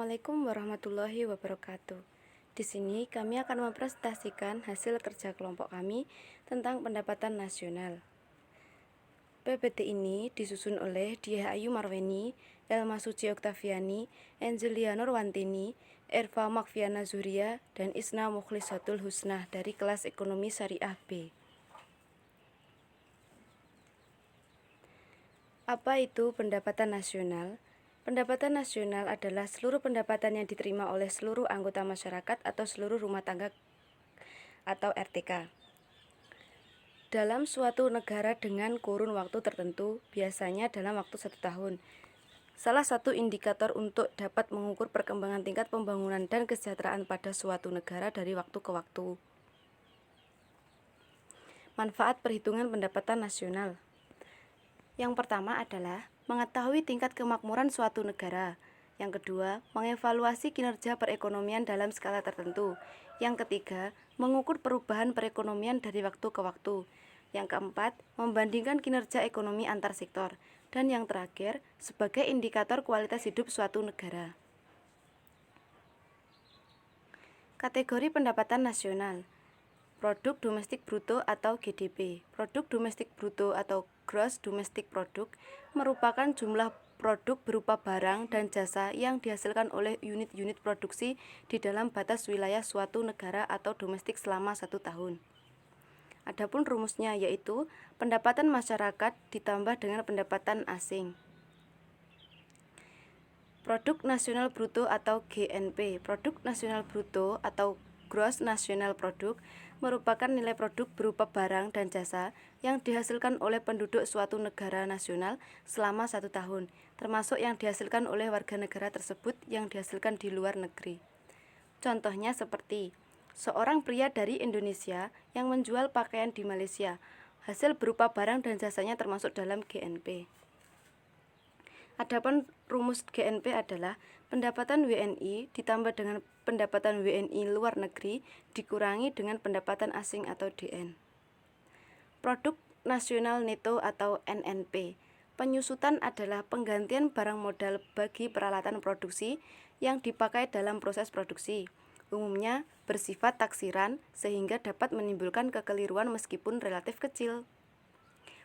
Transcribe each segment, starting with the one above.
Assalamualaikum warahmatullahi wabarakatuh. Di sini kami akan mempresentasikan hasil kerja kelompok kami tentang pendapatan nasional. PPT ini disusun oleh Diah Ayu Marweni, Elma Suci Oktaviani, Angelia Nurwantini, Erva Makfiana Zuhria, dan Isna Mukhlisatul Husnah dari kelas Ekonomi Syariah B. Apa itu pendapatan nasional? Pendapatan nasional adalah seluruh pendapatan yang diterima oleh seluruh anggota masyarakat atau seluruh rumah tangga atau RTK dalam suatu negara dengan kurun waktu tertentu, biasanya dalam waktu 1 tahun. Salah satu indikator untuk dapat mengukur perkembangan tingkat pembangunan dan kesejahteraan pada suatu negara dari waktu ke waktu. Manfaat perhitungan pendapatan nasional. Yang pertama adalah mengetahui tingkat kemakmuran suatu negara. Yang kedua, mengevaluasi kinerja perekonomian dalam skala tertentu. Yang ketiga, mengukur perubahan perekonomian dari waktu ke waktu. Yang keempat, membandingkan kinerja ekonomi antar sektor. Dan yang terakhir, sebagai indikator kualitas hidup suatu negara. Kategori pendapatan nasional. Produk domestik bruto atau GDP. Produk domestik bruto atau Gross Domestic Product merupakan jumlah produk berupa barang dan jasa yang dihasilkan oleh unit-unit produksi di dalam batas wilayah suatu negara atau domestik selama 1 tahun. Adapun rumusnya yaitu pendapatan masyarakat ditambah dengan pendapatan asing. Produk nasional bruto atau GNP. Produk nasional bruto atau Gross National Product merupakan nilai produk berupa barang dan jasa yang dihasilkan oleh penduduk suatu negara nasional selama 1 tahun, termasuk yang dihasilkan oleh warga negara tersebut yang dihasilkan di luar negeri. Contohnya seperti seorang pria dari Indonesia yang menjual pakaian di Malaysia, hasil berupa barang dan jasanya termasuk dalam GNP. Adapun rumus GNP adalah pendapatan WNI ditambah dengan pendapatan WNI luar negeri dikurangi dengan pendapatan asing atau DN. Produk nasional neto atau NNP. Penyusutan adalah penggantian barang modal bagi peralatan produksi yang dipakai dalam proses produksi. Umumnya bersifat taksiran sehingga dapat menimbulkan kekeliruan meskipun relatif kecil.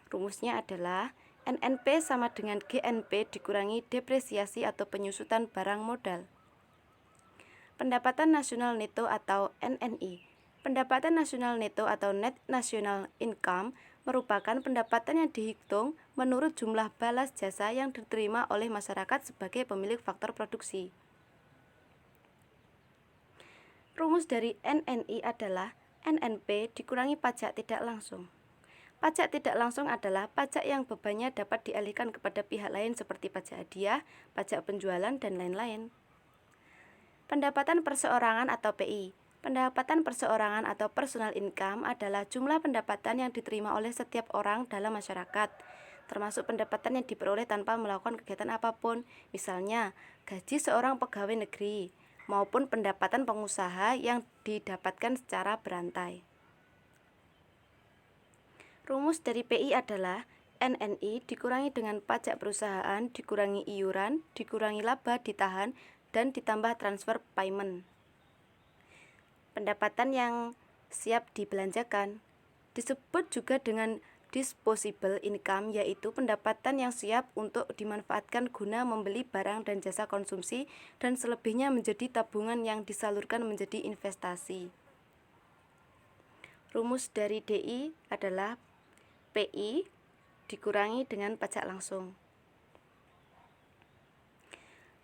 Rumusnya adalah NNP sama dengan GNP dikurangi depresiasi atau penyusutan barang modal. Pendapatan nasional neto atau NNI. Pendapatan nasional neto atau Net National Income merupakan pendapatan yang dihitung menurut jumlah balas jasa yang diterima oleh masyarakat sebagai pemilik faktor produksi. Rumus dari NNI adalah NNP dikurangi pajak tidak langsung. Pajak tidak langsung adalah pajak yang bebannya dapat dialihkan kepada pihak lain seperti pajak hadiah, pajak penjualan, dan lain-lain. Pendapatan perseorangan atau PI. Pendapatan perseorangan atau personal income adalah jumlah pendapatan yang diterima oleh setiap orang dalam masyarakat, termasuk pendapatan yang diperoleh tanpa melakukan kegiatan apapun, misalnya gaji seorang pegawai negeri, maupun pendapatan pengusaha yang didapatkan secara berantai. Rumus dari PI adalah NNI dikurangi dengan pajak perusahaan, dikurangi iuran, dikurangi laba ditahan, dan ditambah transfer payment. Pendapatan yang siap dibelanjakan disebut juga dengan disposable income, yaitu pendapatan yang siap untuk dimanfaatkan guna membeli barang dan jasa konsumsi dan selebihnya menjadi tabungan yang disalurkan menjadi investasi. Rumus dari DI adalah PI dikurangi dengan pajak langsung.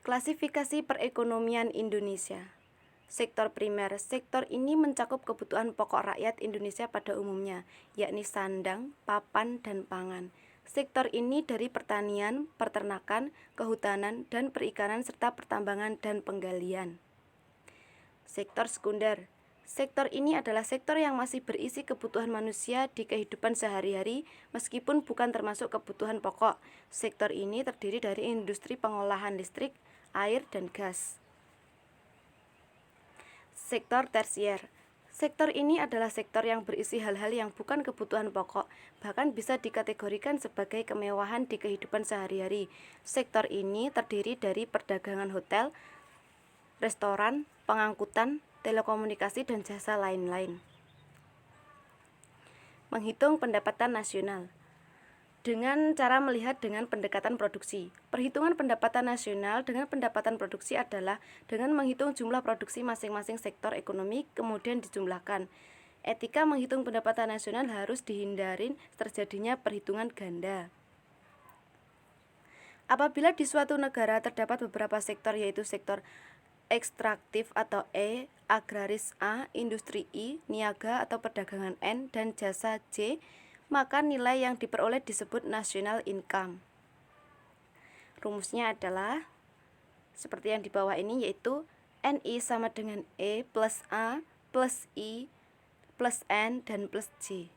Klasifikasi perekonomian Indonesia. Sektor primer. Sektor ini mencakup kebutuhan pokok rakyat Indonesia pada umumnya, yakni sandang, papan, dan pangan. Sektor ini dari pertanian, peternakan, kehutanan, dan perikanan serta pertambangan dan penggalian. Sektor sekunder. Sektor ini adalah sektor yang masih berisi kebutuhan manusia di kehidupan sehari-hari meskipun bukan termasuk kebutuhan pokok. Sektor ini terdiri dari industri pengolahan listrik, air, dan gas. Sektor tersier. Sektor ini adalah sektor yang berisi hal-hal yang bukan kebutuhan pokok, bahkan bisa dikategorikan sebagai kemewahan di kehidupan sehari-hari. Sektor ini terdiri dari perdagangan hotel, restoran, pengangkutan, telekomunikasi, dan jasa lain-lain. Menghitung pendapatan nasional dengan cara melihat dengan pendekatan produksi. Perhitungan pendapatan nasional dengan pendapatan produksi adalah dengan menghitung jumlah produksi masing-masing sektor ekonomi kemudian dijumlahkan. Etika menghitung pendapatan nasional harus dihindarin terjadinya perhitungan ganda. Apabila di suatu negara terdapat beberapa sektor yaitu sektor ekstraktif atau E, agraris A, industri I, niaga atau perdagangan N, dan jasa J, maka nilai yang diperoleh disebut national income. Rumusnya adalah seperti yang di bawah ini, yaitu NI sama dengan E plus A plus I plus N dan plus J.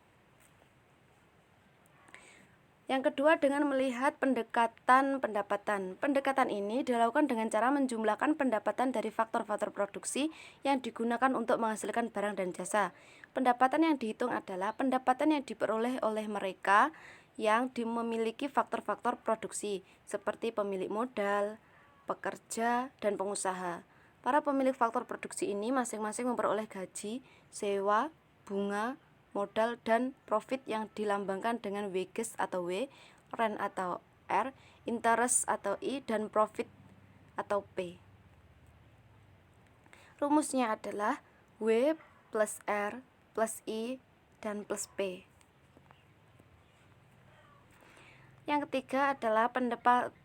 Yang kedua, dengan melihat pendekatan pendapatan. Pendekatan ini dilakukan dengan cara menjumlahkan pendapatan dari faktor-faktor produksi yang digunakan untuk menghasilkan barang dan jasa. Pendapatan yang dihitung adalah pendapatan yang diperoleh oleh mereka yang memiliki faktor-faktor produksi, seperti pemilik modal, pekerja, dan pengusaha. Para pemilik faktor produksi ini masing-masing memperoleh gaji, sewa, bunga, modal, dan profit yang dilambangkan dengan wages atau W, rent atau R, interest atau I, dan profit atau P. Rumusnya adalah W plus R plus I dan plus P. Yang ketiga adalah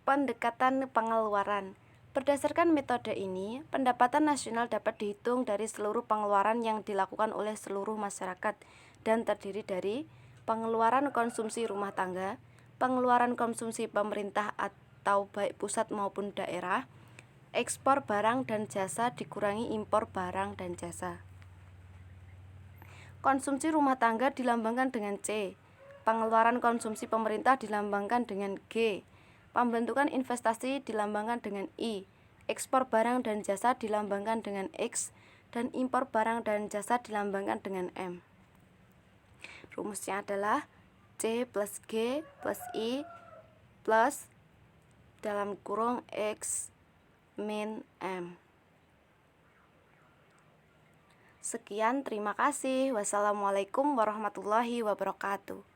pendekatan pengeluaran. Berdasarkan metode ini, pendapatan nasional dapat dihitung dari seluruh pengeluaran yang dilakukan oleh seluruh masyarakat dan terdiri dari pengeluaran konsumsi rumah tangga, pengeluaran konsumsi pemerintah atau baik pusat maupun daerah, ekspor barang dan jasa dikurangi impor barang dan jasa. Konsumsi rumah tangga dilambangkan dengan C, pengeluaran konsumsi pemerintah dilambangkan dengan G, pembentukan investasi dilambangkan dengan I, ekspor barang dan jasa dilambangkan dengan X, dan impor barang dan jasa dilambangkan dengan M. Rumusnya adalah C plus G plus I plus dalam kurung X min M. Sekian, terima kasih. Wassalamualaikum warahmatullahi wabarakatuh.